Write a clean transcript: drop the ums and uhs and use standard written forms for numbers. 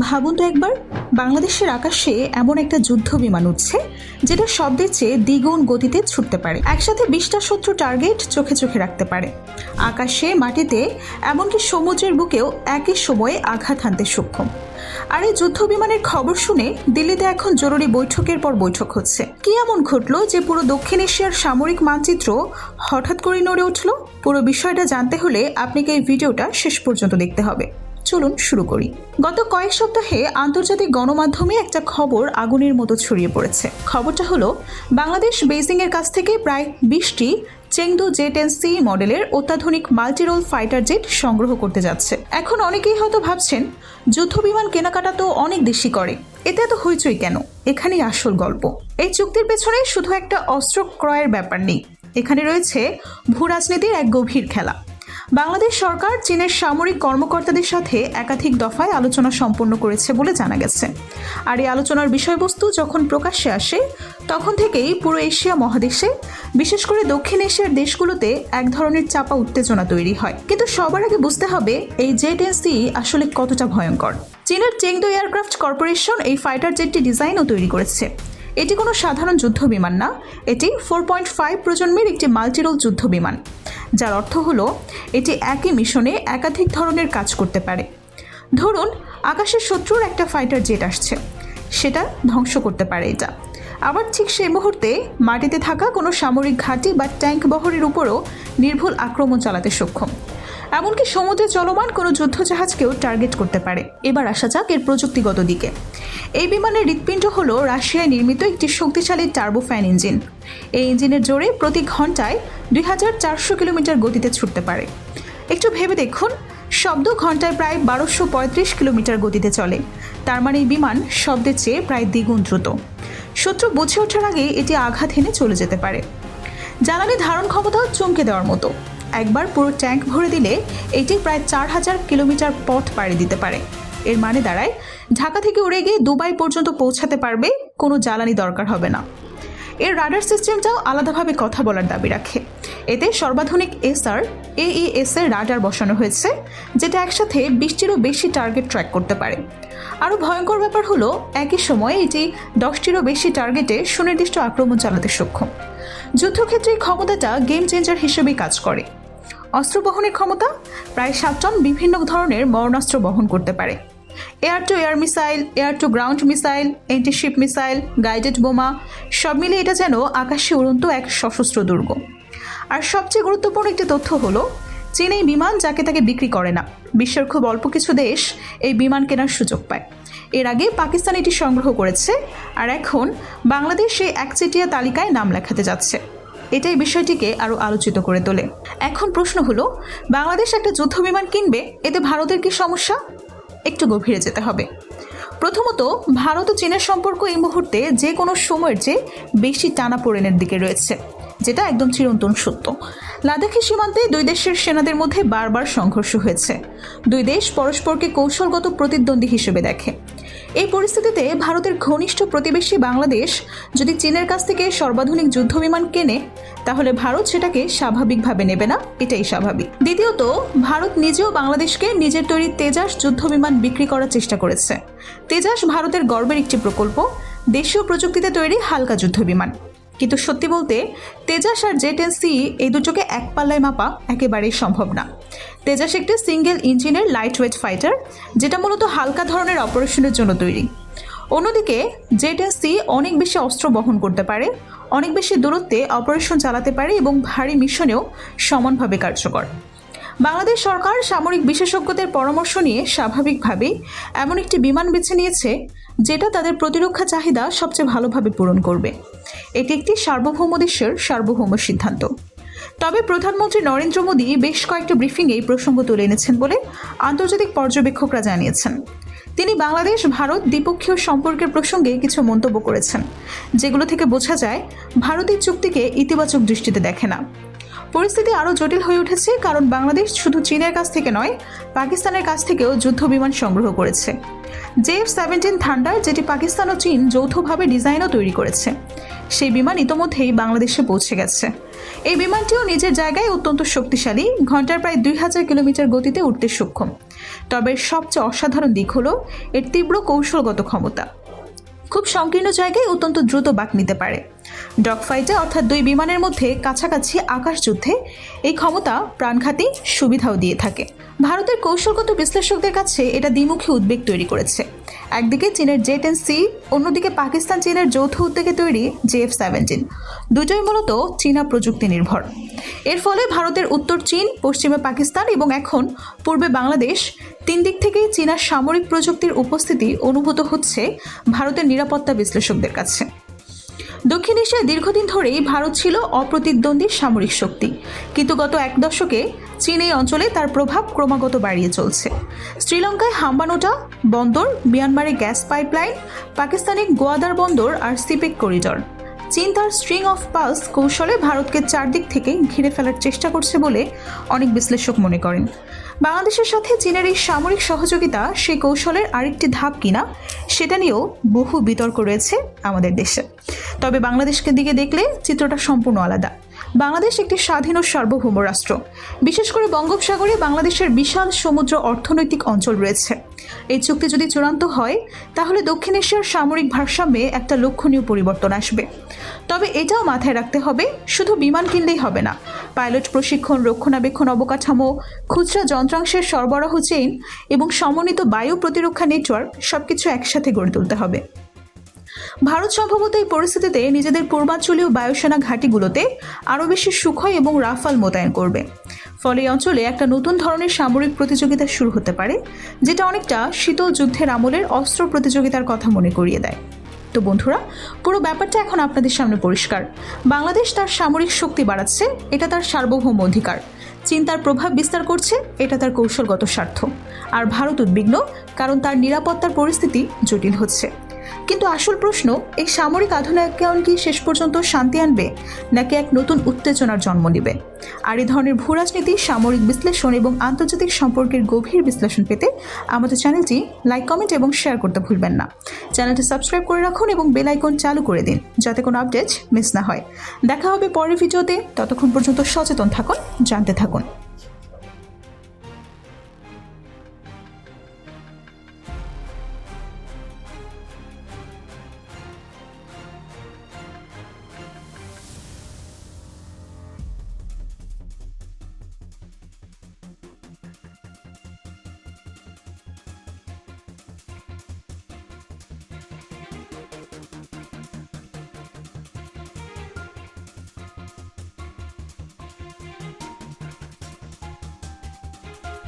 ভাবুন তো একবার, বাংলাদেশের আকাশে এমন একটা যুদ্ধ বিমান উঠছে যেটা শব্দের চেয়ে দ্বিগুণ গতিতে ছুটতে পারে। একসাথে 20টা শত্রু টার্গেট চোখে চোখে রাখতে পারে। আকাশে, মাটিতে, এমনকি সমুদ্রের বুকেও একই সময়ে আঘাত হানতে সক্ষম। আর এই যুদ্ধ বিমানের খবর শুনে দিল্লিতে এখন জরুরি বৈঠকের পর বৈঠক হচ্ছে। কি এমন ঘটলো যে পুরো দক্ষিণ এশিয়ার সামরিক মানচিত্র হঠাৎ করে নড়ে উঠল? পুরো বিষয়টা জানতে হলে আপনাকে এই ভিডিওটা শেষ পর্যন্ত দেখতে হবে। চলুন শুরু করি। গত কয়েক সপ্তাহে আন্তর্জাতিক গণমাধ্যমে একটা খবর আগুনের মতো ছড়িয়ে পড়েছে। খবরটা হলো, বাংলাদেশ বেইজিং এর কাছ থেকে প্রায় 20টি চেংদু জে-10সি মডেলের অত্যাধুনিক মাল্টিরোল ফাইটার জেট সংগ্রহ করতে যাচ্ছে। এখন অনেকেই হয়তো ভাবছেন, যুদ্ধ বিমান কেনাকাটা তো অনেক দেশই করে, এতে এত হইচই কেন? এখানেই আসল গল্প। এই চুক্তির পেছনে শুধু একটা অস্ত্র ক্রয়ের ব্যাপার নেই, এখানে রয়েছে ভূ রাজনীতির এক গভীর খেলা। বাংলাদেশ সরকার চীনের সামরিক কর্মকর্তাদের সাথে একাধিক দফায় আলোচনা সম্পন্ন করেছে বলে জানা গেছে। আর এই আলোচনার বিষয়বস্তু যখন প্রকাশ্যে আসে, তখন থেকেই পুরো এশিয়া মহাদেশে, বিশেষ করে দক্ষিণ এশিয়ার দেশগুলোতে এক ধরনের চাপা উত্তেজনা তৈরি হয়। কিন্তু সবার আগে বুঝতে হবে এই জে-10সি আসলে কতটা ভয়ঙ্কর। চীনের চেংদু এয়ারক্রাফট কর্পোরেশন এই ফাইটার জেটটি ডিজাইন ও তৈরি করেছে। এটি কোনো সাধারণ যুদ্ধ বিমান না, এটি 4.5 প্রজন্মের একটি মাল্টিরোল যুদ্ধ বিমান, যার অর্থ হলো এটি একই মিশনে একাধিক ধরনের কাজ করতে পারে। ধরুন, আকাশের শত্রুর একটা ফাইটার জেট আসছে, সেটা ধ্বংস করতে পারে এটা। আবার ঠিক সেই মুহূর্তে মাটিতে থাকা কোনো সামরিক ঘাঁটি বা ট্যাঙ্ক বহরের উপরও নির্ভুল আক্রমণ চালাতে সক্ষম। এমনকি সমুদ্রে চলমান কোনো যুদ্ধজাহাজকেও টার্গেট করতে পারে। এবার আসা যাক এর প্রযুক্তিগত দিকে। এই বিমানের হৃৎপিণ্ড হলো রাশিয়ায় নির্মিত একটি শক্তিশালী টার্বোফ্যান ইঞ্জিন। এই ইঞ্জিনের জোরে প্রতি ঘন্টায় 2400 কিলোমিটার গতিতে ছুটতে পারে। একটু ভেবে দেখুন, শব্দ ঘন্টায় প্রায় 1235 কিলোমিটার গতিতে চলে। তার মানে এই বিমান শব্দের চেয়ে প্রায় দ্বিগুণ দ্রুত। শত্রু বুঝে ওঠার আগে এটি আঘাত হেনে চলে যেতে পারে। জ্বালানি ধারণ ক্ষমতাও চমকে দেওয়ার মতো। একবার পুরো ট্যাঙ্ক ভরে দিলে এটি প্রায় 4000 কিলোমিটার পথ পাড়ি দিতে পারে। এর মানে দাঁড়ায়, ঢাকা থেকে উড়ে গিয়ে দুবাই পর্যন্ত পৌঁছাতে পারবে, কোনো জ্বালানি দরকার হবে না। এর রাডার সিস্টেমটাও আলাদাভাবে কথা বলার দাবি রাখে। এতে সর্বাধুনিক AES এর রাডার বসানো হয়েছে, যেটা একসাথে 20টিরও বেশি টার্গেট ট্র্যাক করতে পারে। আরও ভয়ঙ্কর ব্যাপার হলো, একই সময়ে এটি 10টিরও বেশি টার্গেটে সুনির্দিষ্ট আক্রমণ চালাতে সক্ষম। যুদ্ধক্ষেত্রে এই ক্ষমতাটা গেম চেঞ্জার হিসেবেই কাজ করে। অস্ত্র বহনের ক্ষমতা, প্রায় 7 টন বিভিন্ন ধরনের মরণাস্ত্র বহন করতে পারে। Air to air missile, air to ground missile, antiship missile, guided বোমা, সব মিলে এটা যেন আকাশে উড়ন্ত এক সশস্ত্র দুর্গ। আর সবচেয়ে গুরুত্বপূর্ণ একটি তথ্য হলো, চীন এই বিমান যাকে তাকে বিক্রি করে না। বিশ্বের খুব অল্প কিছু দেশ এই বিমান কেনার সুযোগ পায়। এর আগে পাকিস্তান এটি সংগ্রহ করেছে, আর এখন বাংলাদেশ এই একচেটিয়া তালিকায় নাম লেখাতে যাচ্ছে। এটাই বিষয়টিকে আরও আলোচিত করে তোলে। এখন প্রশ্ন হলো, বাংলাদেশ একটা যুদ্ধ বিমান কিনবে, এতে ভারতের কি সমস্যা? একটু গভীরে যেতে হবে। প্রথমত, ভারত ও চীনের সম্পর্ক এই মুহূর্তে যে কোনো সময়ের চেয়ে বেশি টানাপোড়েনের দিকে রয়েছে, যেটা একদম চিরন্তন সত্য। লাদাখের সীমান্তে দুই দেশের সেনাদের মধ্যে বারবার সংঘর্ষ হয়েছে। দুই দেশ পরস্পরকে কৌশলগত প্রতিদ্বন্দ্বী হিসেবে দেখে। এই পরিস্থিতিতে ভারতের ঘনিষ্ঠ প্রতিবেশী বাংলাদেশ যদি চীনের কাছ থেকে সর্বাধুনিক যুদ্ধ বিমান কেনে, তাহলে ভারত সেটাকে স্বাভাবিকভাবে নেবে না, এটাই স্বাভাবিক। দ্বিতীয়ত, ভারত নিজেও বাংলাদেশকে নিজের তৈরি তেজাস যুদ্ধ বিমান বিক্রি করার চেষ্টা করেছে। তেজাস ভারতের গর্বের একটি প্রকল্প, দেশীয় প্রযুক্তিতে তৈরি হালকা যুদ্ধ বিমান। কিন্তু সত্যি বলতে, তেজাস আর জে-10সি এই দুটোকে এক পাল্লায় মাপা একেবারেই সম্ভব না। তেজাস একটি সিঙ্গেল ইঞ্জিনের লাইট ওয়েট ফাইটার, যেটা মূলত হালকা ধরনের অপারেশনের জন্য তৈরি। অন্যদিকে জে-10সি অনেক বেশি অস্ত্র বহন করতে পারে, অনেক বেশি দূরত্বে অপারেশন চালাতে পারে এবং ভারী মিশনেও সমানভাবে কার্যকর। বাংলাদেশ সরকার সামরিক বিশেষজ্ঞদের পরামর্শ নিয়ে স্বাভাবিকভাবেই এমন একটি বিমান বেছে নিয়েছে, যেটা তাদের প্রতিরক্ষা চাহিদা সবচেয়ে ভালোভাবে পূরণ করবে। এটি একটি সার্বভৌম দেশের সার্বভৌম সিদ্ধান্ত। তবে প্রধানমন্ত্রী নরেন্দ্র মোদী বেশ কয়েকটি ব্রিফিংয়ে এই প্রসঙ্গ তুলে এনেছেন বলে আন্তর্জাতিক পর্যবেক্ষকরা জানিয়েছেন। তিনি বাংলাদেশ ভারত দ্বিপক্ষীয় সম্পর্কের প্রসঙ্গে কিছু মন্তব্য করেছেন, যেগুলো থেকে বোঝা যায় ভারত এই চুক্তিকে ইতিবাচক দৃষ্টিতে দেখে না। পরিস্থিতি আরও জটিল হয়ে উঠেছে, কারণ বাংলাদেশ শুধু চীনের কাছ থেকে নয়, পাকিস্তানের কাছ থেকেও যুদ্ধ বিমান সংগ্রহ করেছে। JF-17 থান্ডার, যেটি পাকিস্তান ও চীন যৌথভাবে ডিজাইন ও তৈরি করেছে, সেই বিমান ইতোমধ্যেই বাংলাদেশে পৌঁছে গেছে। এই বিমানটিও নিজের জায়গায় অত্যন্ত শক্তিশালী, ঘন্টার প্রায় 2000 কিলোমিটার গতিতে উঠতে সক্ষম। তবে সবচেয়ে অসাধারণ দিক হলো এর তীব্র কৌশলগত ক্ষমতা। খুব সংকীর্ণ জায়গায় অত্যন্ত দ্রুত বাঁক নিতে পারে। ডগ ফাইটে, অর্থাৎ দুই বিমানের মধ্যে কাছাকাছি আকাশ যুদ্ধে এই ক্ষমতা প্রাণঘাতী সুবিধাও দিয়ে থাকে। ভারতের কৌশলগত বিশ্লেষকদের কাছে এটা দ্বিমুখী উদ্বেগ তৈরি করেছে। একদিকে চীনের J-10C, অন্যদিকে পাকিস্তান চীনের যৌথ উদ্যোগে তৈরি JF-17, দুটোই মূলত চীনা প্রযুক্তি নির্ভর। এর ফলে ভারতের উত্তর চীন, পশ্চিমে পাকিস্তান এবং এখন পূর্বে বাংলাদেশ, তিন দিক থেকেই চীনা সামরিক প্রযুক্তির উপস্থিতি অনুভূত হচ্ছে ভারতের নিরাপত্তা বিশ্লেষকদের কাছে। দক্ষিণ এশিয়ায় দীর্ঘদিন ধরেই ভারত ছিল অপ্রতিদ্বন্দ্বী সামরিক শক্তি, কিন্তু গত এক দশকে চীন এই অঞ্চলে তার প্রভাব ক্রমাগত বাড়িয়ে চলছে। শ্রীলঙ্কায় হাম্বানোটা বন্দর, মিয়ানমারে গ্যাস পাইপলাইন, পাকিস্তানে গোয়াদার বন্দর আর সিপেক করিডর। চীন তার স্ট্রিং অফ পালস কৌশলে ভারতকে চারদিক থেকে ঘিরে ফেলার চেষ্টা করছে বলে অনেক বিশ্লেষক মনে করেন। বাংলাদেশের সাথে চীনের এই সামরিক সহযোগিতা সেই কৌশলের আরেকটি ধাপ কিনা, সেটা নিয়েও বহু বিতর্ক রয়েছে আমাদের দেশে। তবে বাংলাদেশকে দিকে দেখলে চিত্রটা সম্পূর্ণ আলাদা। বাংলাদেশ একটি স্বাধীন ও সার্বভৌম রাষ্ট্র। বিশেষ করে বঙ্গোপসাগরে বাংলাদেশের বিশাল সমুদ্র অর্থনৈতিক অঞ্চল রয়েছে। এই চুক্তি যদি চূড়ান্ত হয়, তাহলে দক্ষিণ এশিয়ার সামরিক ভারসাম্যে একটা লক্ষণীয় পরিবর্তন আসবে। তবে এটাও মাথায় রাখতে হবে, শুধু বিমান কিনলেই হবে না। পাইলট প্রশিক্ষণ, রক্ষণাবেক্ষণ অবকাঠামো, খুচরা যন্ত্রাংশের সরবরাহ চেইন এবং সমন্বিত বায়ু প্রতিরক্ষা নেটওয়ার্ক সবকিছু একসাথে গড়ে তুলতে হবে। ভারত সম্ভবত এই পরিস্থিতিতে নিজেদের পূর্বাঞ্চলীয় বায়ুসেনা ঘাঁটিগুলোতে আরও বেশি সুখয় এবং রাফাল মোতায়েন করবে। ফলে এই অঞ্চলে একটা নতুন ধরনের সামরিক প্রতিযোগিতা শুরু হতে পারে, যেটা অনেকটা শীতল যুদ্ধের আমলের অস্ত্র প্রতিযোগিতার কথা মনে করিয়ে দেয়। তো বন্ধুরা, পুরো ব্যাপারটা এখন আপনাদের সামনে পরিষ্কার। বাংলাদেশ তার সামরিক শক্তি বাড়াচ্ছে, এটা তার সার্বভৌম অধিকার। চীন তার প্রভাব বিস্তার করছে, এটা তার কৌশলগত স্বার্থ। আর ভারত উদ্বিগ্ন, কারণ তার নিরাপত্তার পরিস্থিতি জটিল হচ্ছে। কিন্তু আসল প্রশ্ন, এই সামরিক আধুনিকায়ন কি শেষ পর্যন্ত শান্তি আনবে, নাকি এক নতুন উত্তেজনার জন্ম নেবে? আর এই ধরনের ভূরাজনীতি, সামরিক বিশ্লেষণ এবং আন্তর্জাতিক সম্পর্কের গভীর বিশ্লেষণ পেতে আমাদের চ্যানেলটি লাইক, কমেন্ট এবং শেয়ার করতে ভুলবেন না। চ্যানেলটি সাবস্ক্রাইব করে রাখুন এবং বেল আইকন চালু করে দিন, যাতে কোনো আপডেট মিস না হয়। দেখা হবে পরের ভিডিওতে। ততক্ষণ পর্যন্ত সচেতন থাকুন, জানতে থাকুন।